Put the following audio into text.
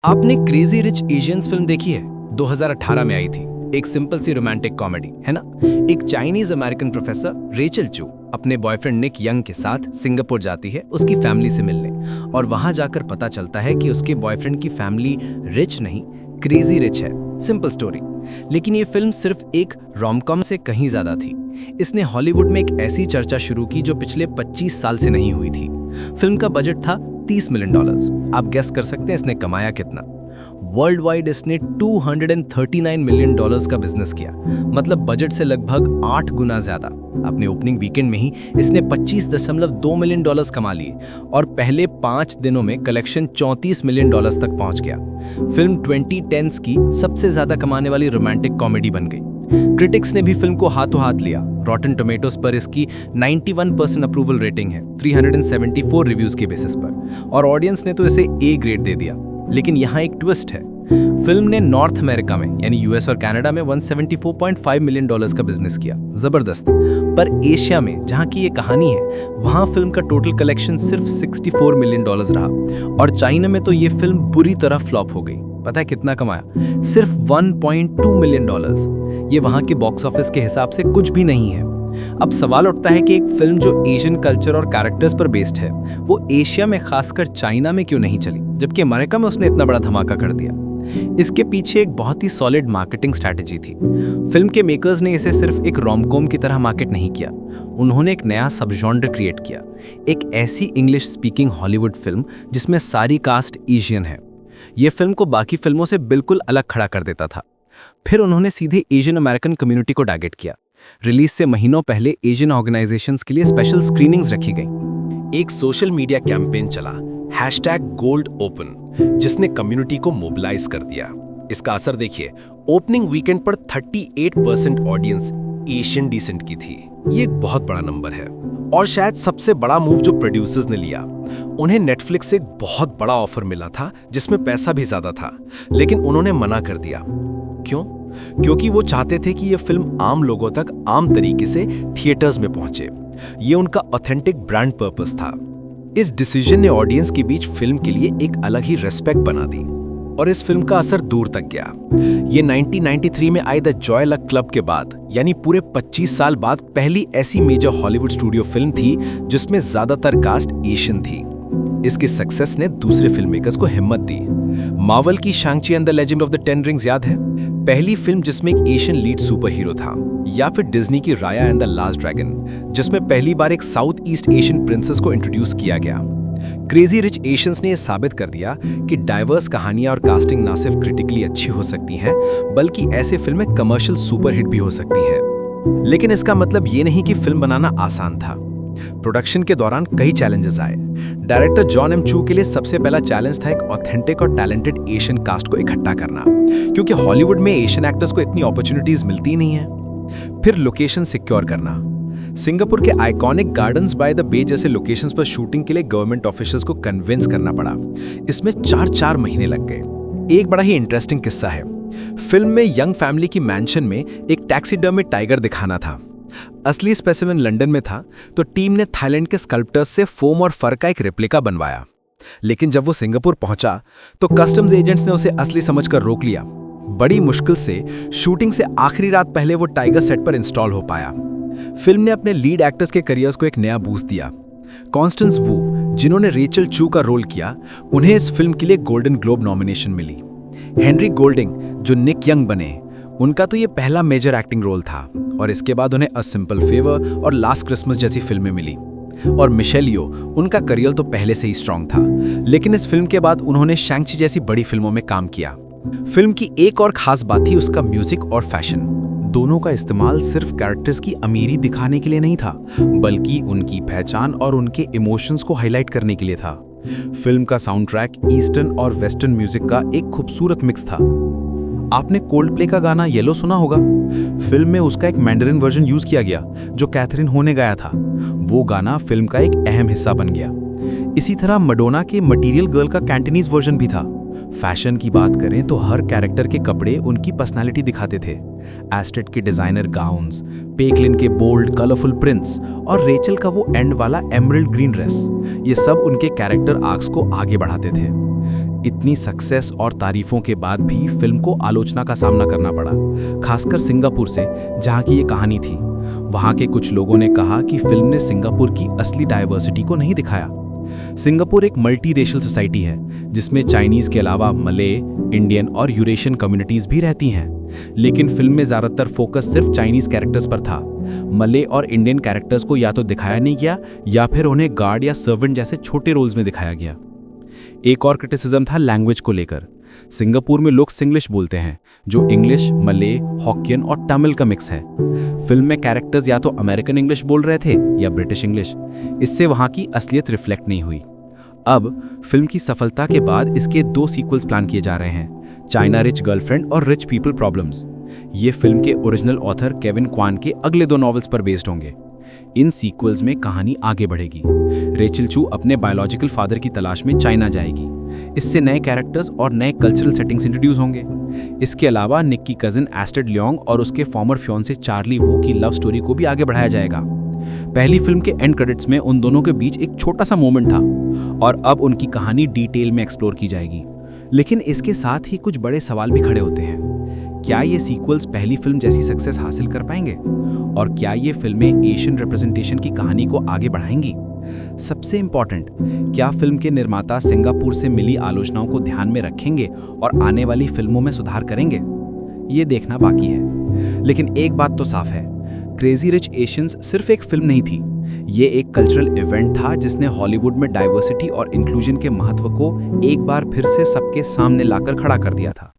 आपने crazy rich Asians film देखी है? 2018 में आई थी। एक सिंपल सी रोमांटिक कॉमेडी है ना। एक चाइनीज अमेरिकन प्रोफेसर रेचल चू अपने बॉयफ्रेंड निक यंग के साथ सिंगापुर जाती है उसकी फैमिली से मिलने, और वहां जाकर पता चलता है कि उसके बॉयफ्रेंड की फैमिली रिच नहीं, क्रेजी रिच है। Simple story. लेकिन ये फिल्म सिर्फ एक रोम-कॉम से कहीं ज्यादा थी। इसने हॉलीवुड में एक ऐसी चर्चा शुरू की जो पिछले 25 साल से नहीं हुई थी। फिल्म का बजट था $30 मिलियन। आप गेस कर सकते हैं इसने कमाया कितना? वर्ल्ड वाइड इसने $239 मिलियन का बिजनेस किया, मतलब बजट से लगभग 8 गुना ज्यादा। अपने ओपनिंग वीकेंड में ही इसने $25.2 मिलियन कमा लिए और पहले 5 दिनों में कलेक्शन $34 मिलियन तक पहुंच गया। फिल्म 2010s की सबसे ज्यादा कमाने वाली रोमांटिक कॉमेडी बन गई। क्रिटिक्स ने भी फिल्म को हाथों हाथ लिया। रॉटन टोमेटोज पर इसकी 91% अप्रूवल रेटिंग है 374 रिव्यूज के बेसिस पर, और ऑडियंस ने तो इसे A ग्रेड दे दिया। लेकिन यहाँ एक ट्विस्ट है। फिल्म ने नॉर्थ अमेरिका में यानी यूएस और कनाडा में $174.5 मिलियन का बिजनेस किया, जबरदस्त। पर एशिया में जहाँ की ये कहानी है, वहाँ फिल्म का टोटल कलेक्शन सिर्फ $64 मिलियन रहा, और चाइना में तो ये फिल्म बुरी तरह फ्लॉप हो गई। पता है कितना कमाया? सिर्फ $1.2 मिलियन। ये वहाँ के बॉक्स ऑफिस के हिसाब से कुछ भी नहीं है। अब सवाल उठता है कि एक फिल्म जो एशियन कल्चर और कैरेक्टर्स पर बेस्ड है, वो एशिया में खासकर चाइना में क्यों नहीं चली, जबकि अमेरिका में उसने इतना बड़ा धमाका कर दिया? इसके पीछे एक बहुत ही सॉलिड मार्केटिंग स्ट्रैटेजी थी। फिल्म के मेकर्स ने इसे सिर्फ एक रोम-कॉम की तरह मार्केट नहीं किया, उन्होंने एक नया सब जॉनर क्रिएट किया, एक ऐसी इंग्लिश स्पीकिंग हॉलीवुड फिल्म जिसमें सारी कास्ट एशियन है। यह फिल्म को बाकी फिल्मों से बिल्कुल अलग खड़ा कर देता था। फिर उन्होंने सीधे एशियन अमेरिकन कम्युनिटी को टारगेट किया। रिलीज से महीनों पहले एशियन ऑर्गेनाइजेशंस के लिए स्पेशल स्क्रीनिंग्स रखी गई। एक सोशल मीडिया कैंपेन चला #GoldOpen, जिसने कम्युनिटी को मोबिलाइज कर दिया। इसका असर देखिए, ओपनिंग वीकेंड पर 38% ऑडियंस एशियन डिसेंट की थी। ये एक बहुत बड़ा नंबर है, और शायद सबसे बड़ा मूव जो प्रोड्यूसर्स ने लिया। उन्हें नेटफ्लिक्स से एक बहुत बड़ा ऑफर मिला था जिसमें पैसा भी ज्यादा था, लेकिन उन्होंने मना कर दिया। क्यों? क्योंकि वो चाहते थे कि यह फिल्म आम लोगों तक आम तरीके से थिएटर्स में पहुंचे। ये उनका ऑथेंटिक ब्रांड पर्पस था। इस डिसीजन ने ऑडियंस के बीच फिल्म के लिए एक अलग ही रेस्पेक्ट बना दी, और इस फिल्म का असर दूर तक गया। ये 1993 में I the Joy luck club के बाद, यानी पूरे 25 साल बाद पहली ऐसी मेजर हॉलीवुड स्टूडियो फिल्म थी जिसमें ज्यादातर कास्ट एशियन थी। इसके सक्सेस ने दूसरे फिल्म मेकर्स को हिम्मत दी। मार्वल की Shang Chi and the legend of the 10 rings याद है? पहली फिल्म जिसमें एक एशियन लीड सुपर हीरो था। या फिर डिज्नी की राया एंड द लास्ट ड्रैगन, जिसमें पहली बार एक साउथ ईस्ट एशियन प्रिंसेस को इंट्रोड्यूस किया गया। क्रेजी रिच एशियंस ने यह साबित कर दिया कि डाइवर्स कहानियां और कास्टिंग न सिर्फ क्रिटिकली अच्छी हो सकती हैं, बल्कि ऐसे फिल्में कमर्शियल सुपरहिट भी हो सकती हैं। लेकिन इसका मतलब ये नहीं कि फिल्म बनाना आसान था। प्रोडक्शन के दौरान कई चैलेंजेस आए। डायरेक्टर जॉन एम चू के लिए सबसे पहला चैलेंज था एक ऑथेंटिक और टैलेंटेड एशियन कास्ट को इकट्ठा करना, क्योंकि हॉलीवुड में एशियन एक्टर्स को इतनी अपॉर्चुनिटीज मिलती नहीं है। फिर लोकेशन सिक्योर करना। सिंगापुर के आइकॉनिक गार्डन्स बाय द बे जैसे लोकेशंस पर शूटिंग के लिए गवर्नमेंट ऑफिशियल्स को कन्विंस करना पड़ा। इसमें 4 महीने लग गए। एक बड़ा ही इंटरेस्टिंग किस्सा है। फिल्म में यंग फैमिली की मैंशन में एक टैक्सीडर्मी टाइगर दिखाना था। असली स्पेसिमेन लंदन में था, तो टीम ने थाईलैंड के स्कल्प्टर्स से फोम और फर का एक रेप्लिका बनवाया। लेकिन जब वो सिंगापुर पहुंचा तो कस्टम्स एजेंट्स ने उसे असली समझकर रोक लिया। बड़ी मुश्किल से शूटिंग से आखिरी रात पहले वो टाइगर सेट पर इंस्टॉल हो पाया। फिल्म ने अपने लीड एक्टर्स के करियर्स को एक नया बूस्ट दिया। कॉन्स्टेंस वू, जिन्होंने रेचल चू का रोल किया, उन्हें इस फिल्म के लिए गोल्डन ग्लोब नॉमिनेशन मिली। हेनरी गोल्डिंग, जो निक यंग बने, उनका तो ये पहला मेजर एक्टिंग रोल था, और इसके बाद उन्हें अ सिंपल फेवर और लास्ट क्रिसमस जैसी फिल्में मिली। और मिशेल यो, उनका करियर तो पहले से ही स्ट्रांग था, लेकिन इस फिल्म के बाद उन्होंने शैंग-ची जैसी बड़ी फिल्मों में काम किया। फिल्म की एक और खास बात थी उसका म्यूजिक और फैशन। दोनों का इस्तेमाल सिर्फ कैरेक्टर्स की अमीरी दिखाने के लिए नहीं था, बल्कि उनकी पहचान और उनके इमोशंस को हाईलाइट करने के लिए था। फिल्म का साउंड ट्रैक ईस्टर्न और वेस्टर्न म्यूजिक का एक खूबसूरत मिक्स था। आपने कोल्डप्ले का गाना येलो सुना होगा। फिल्म में उसका एक मैंडरिन वर्जन यूज किया गया जो कैथरीन हो ने गाया था। वो गाना फिल्म का एक अहम हिस्सा बन गया। इसी तरह मडोना के मटीरियल गर्ल का कैंटनीज वर्जन भी था। फैशन की बात करें तो हर कैरेक्टर के कपड़े उनकी पर्सनालिटी दिखाते थे। एस्टेड के डिजाइनर गाउन्स, पेकलिन के बोल्ड कलरफुल प्रिंट्स और रेचल का वो एंड वाला एमरल्ड ग्रीन ड्रेस, ये सब उनके कैरेक्टर आर्क्स को आगे बढ़ाते थे। इतनी सक्सेस और तारीफों के बाद भी फिल्म को आलोचना का सामना करना पड़ा, खासकर सिंगापुर से, जहां की ये कहानी थी। वहां के कुछ लोगों ने कहा कि फिल्म ने सिंगापुर की असली डाइवर्सिटी को नहीं दिखाया। सिंगापुर एक मल्टी रेशियल सोसाइटी है, जिसमें चाइनीज के अलावा मले, इंडियन और यूरेशियन कम्युनिटीज भी रहती हैं। लेकिन फिल्म में ज्यादातर फोकस सिर्फ चाइनीज कैरेक्टर्स पर था। मले और इंडियन कैरेक्टर्स को या तो दिखाया नहीं गया या फिर उन्हें गार्ड या सर्वेंट जैसे छोटे रोल्स में दिखाया गया। एक और क्रिटिसिज्म था लैंग्वेज को लेकर। सिंगापुर में लोग सिंग्लिश बोलते हैं, जो इंग्लिश, मले, हॉकियन और तमिल का मिक्स है। फिल्म में कैरेक्टर्स या तो अमेरिकन इंग्लिश बोल रहे थे या ब्रिटिश इंग्लिश। इससे वहां की असलियत रिफ्लेक्ट नहीं हुई। अब फिल्म की सफलता के बाद इसके 2 सीक्वल्स प्लान किए जा रहे हैं, चाइना रिच गर्लफ्रेंड और रिच पीपल प्रॉब्लम्स। ये फिल्म के ओरिजिनल ऑथर केविन क्वान के अगले 2 नॉवेल्स पर बेस्ड होंगे। इन सीक्वल्स में कहानी आगे बढ़ेगी। रेचल चू अपने बायोलॉजिकल फादर की तलाश में चाइना जाएगी। इससे नए कैरेक्टर्स और नए कल्चरल सेटिंग्स इंट्रोड्यूस होंगे। इसके अलावा निक की कजिन एस्टेड लियोंग और उसके फॉर्मर फियोंसे चार्ली वो की लव स्टोरी को भी आगे बढ़ाया जाएगा। पहली फिल्म के एंड क्रेडिट्स में उन दोनों के बीच एक छोटा सा मोमेंट था और अब उनकी कहानी डिटेल में एक्सप्लोर की जाएगी। लेकिन इसके साथ ही कुछ बड़े सवाल भी खड़े होते हैं। क्या ये सीक्वल्स पहली फिल्म जैसी सक्सेस हासिल कर पाएंगे? और क्या ये फिल्में एशियन रिप्रेजेंटेशन की कहानी को आगे बढ़ाएंगी? सबसे इंपॉर्टेंट, क्या फिल्म के निर्माता सिंगापुर से मिली आलोचनाओं को ध्यान में रखेंगे और आने वाली फिल्मों में सुधार करेंगे? ये देखना बाकी है। लेकिन एक बात तो साफ है, क्रेजी रिच एशियंस सिर्फ एक फिल्म नहीं थी। ये एक कल्चरल इवेंट था जिसने हॉलीवुड में डाइवर्सिटी और इंक्लूजन के महत्व को एक बार फिर से सबके सामने लाकर खड़ा कर दिया था।